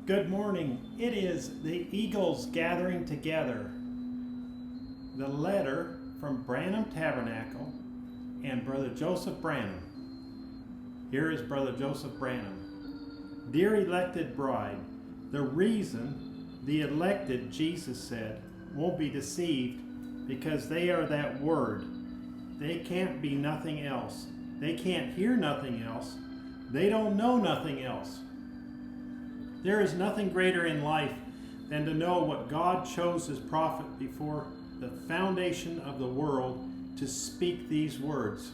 Good morning. It is the Eagles gathering together. The letter from Branham Tabernacle and Brother Joseph Branham. Here is Brother Joseph Branham. Dear elected bride, the reason the elected, Jesus said, won't be deceived because they are that word. They can't be nothing else. They can't hear nothing else. They don't know nothing else. There is nothing greater in life than to know what God chose his prophet before the foundation of the world to speak these words.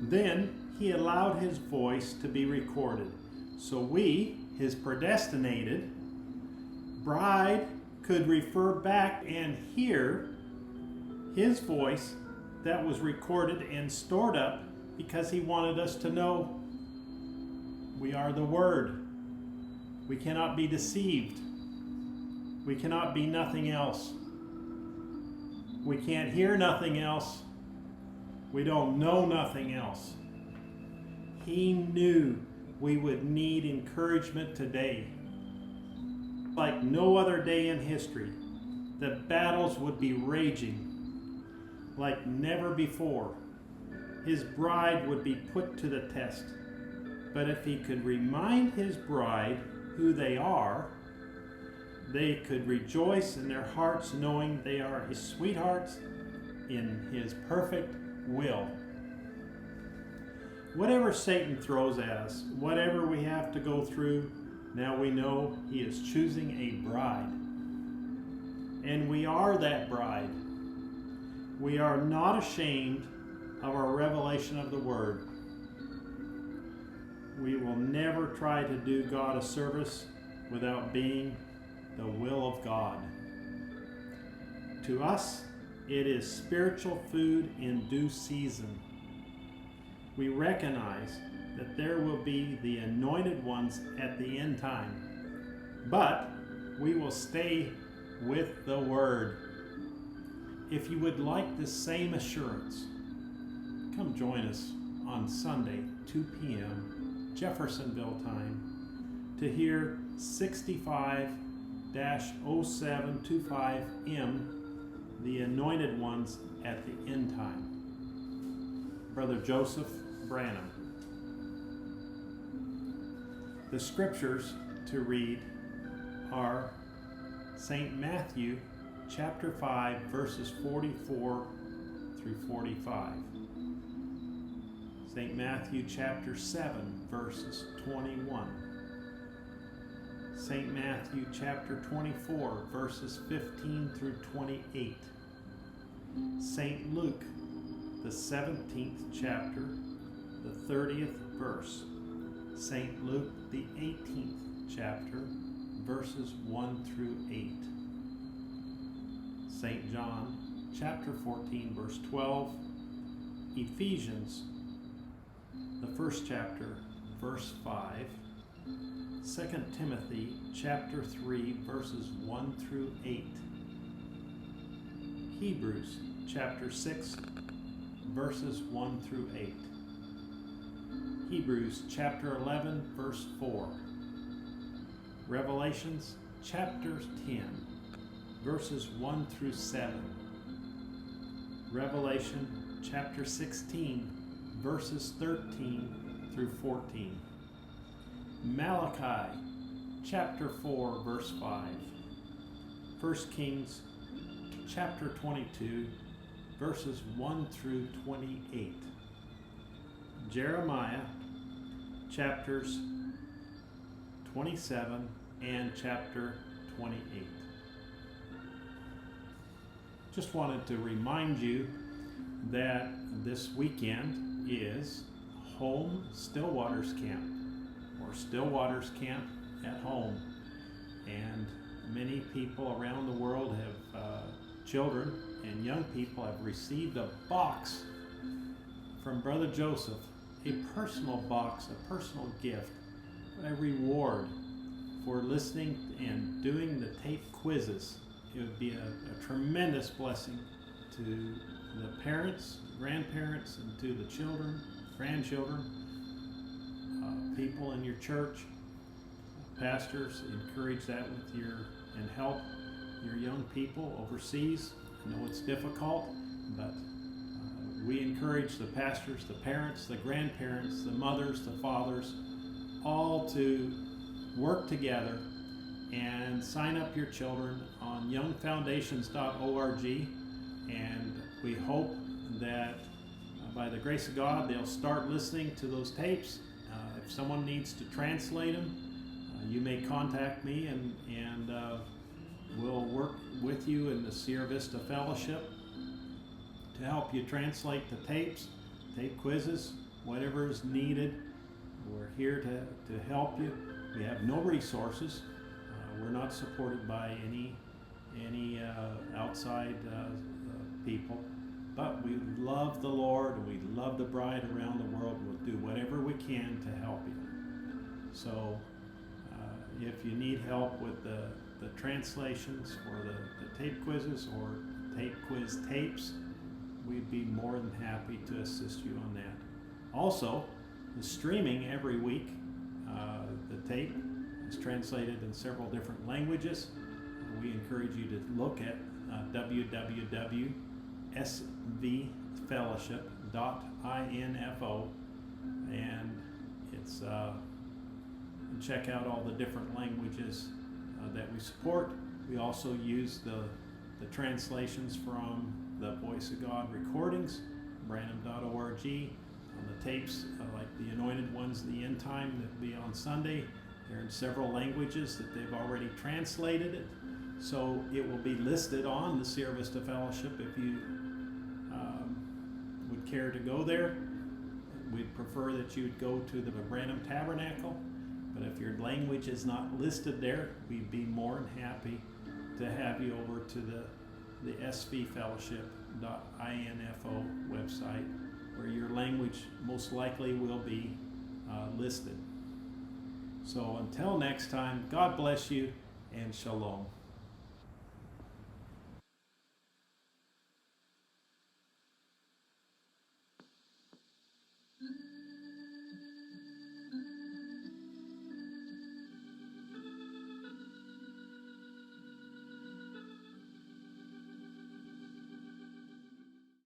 Then he allowed his voice to be recorded, so we, his predestinated bride, could refer back and hear his voice that was recorded and stored up because he wanted us to know we are the Word. We cannot be deceived. We cannot be nothing else. We can't hear nothing else. We don't know nothing else. He knew we would need encouragement today. Like no other day in history, the battles would be raging like never before. His bride would be put to the test. But if he could remind his bride who they are, they could rejoice in their hearts knowing they are his sweethearts in his perfect will. Whatever Satan throws at us, whatever we have to go through, now we know he is choosing a bride. And we are that bride. We are not ashamed of our revelation of the Word. We will never try to do God a service without being the will of God. To us, it is spiritual food in due season. We recognize that there will be the anointed ones at the end time, but we will stay with the Word. If you would like the same assurance, come join us on Sunday, 2 p.m., Jeffersonville time, to hear 65-0725M, the anointed ones at the end time. Brother Joseph Branham. The scriptures to read are St. Matthew chapter 5, verses 44 through 45. St. Matthew chapter 7, verses 21. St. Matthew chapter 24, verses 15 through 28. St. Luke, the 17th chapter, the 30th verse. St. Luke, the 18th chapter, verses 1 through 8. St. John chapter 14, verse 12. Ephesians, the first chapter, verse 5, 2 Timothy chapter 3, verses 1 through 8, Hebrews chapter 6, verses 1 through 8, Hebrews chapter 11, verse 4, Revelations chapter 10, verses 1 through 7, Revelation chapter 16, verses 13 through 14. Malachi chapter 4, verse 5. 1 Kings chapter 22, verses 1 through 28. Jeremiah chapters 27 and chapter 28. Just wanted to remind you that this weekend is Home Stillwaters Camp, or Stillwaters Camp at Home. And many people around the world have, children and young people have received a box from Brother Joseph, a personal box, a personal gift, a reward for listening and doing the tape quizzes. It would be a tremendous blessing to the parents, grandparents, and to the children, grandchildren, people in your church. pastors, encourage that with and help your young people overseas. I know it's difficult, but we encourage the pastors, the parents, the grandparents, the mothers, the fathers, all to work together and sign up your children on youngfoundations.org, and we hope that by the grace of God they'll start listening to those tapes. If someone needs to translate them, you may contact me, and we'll work with you in the Sierra Vista Fellowship to help you translate the tapes, tape quizzes, whatever is needed. We're here to help you. We have no resources. We're not supported by any outside people, but we love the Lord and we love the bride around the world. We'll do whatever we can to help you. So if you need help with the translations or the tape quizzes or tape quiz tapes, we'd be more than happy to assist you on that. Also, the streaming every week, the tape is translated in several different languages. We encourage you to look at www.svfellowship.info, and it's check out all the different languages that we support. We also use the translations from the Voice of God recordings, Branham.org, on the tapes, like the Anointed Ones, the End Time, that will be on Sunday. They're in several languages that they've already translated it. So it will be listed on the Sierra Vista Fellowship if you would care to go there. We'd prefer that you'd go to the Branham Tabernacle, but if your language is not listed there, we'd be more than happy to have you over to the svfellowship.info website, where your language most likely will be listed. So until next time, God bless you and shalom.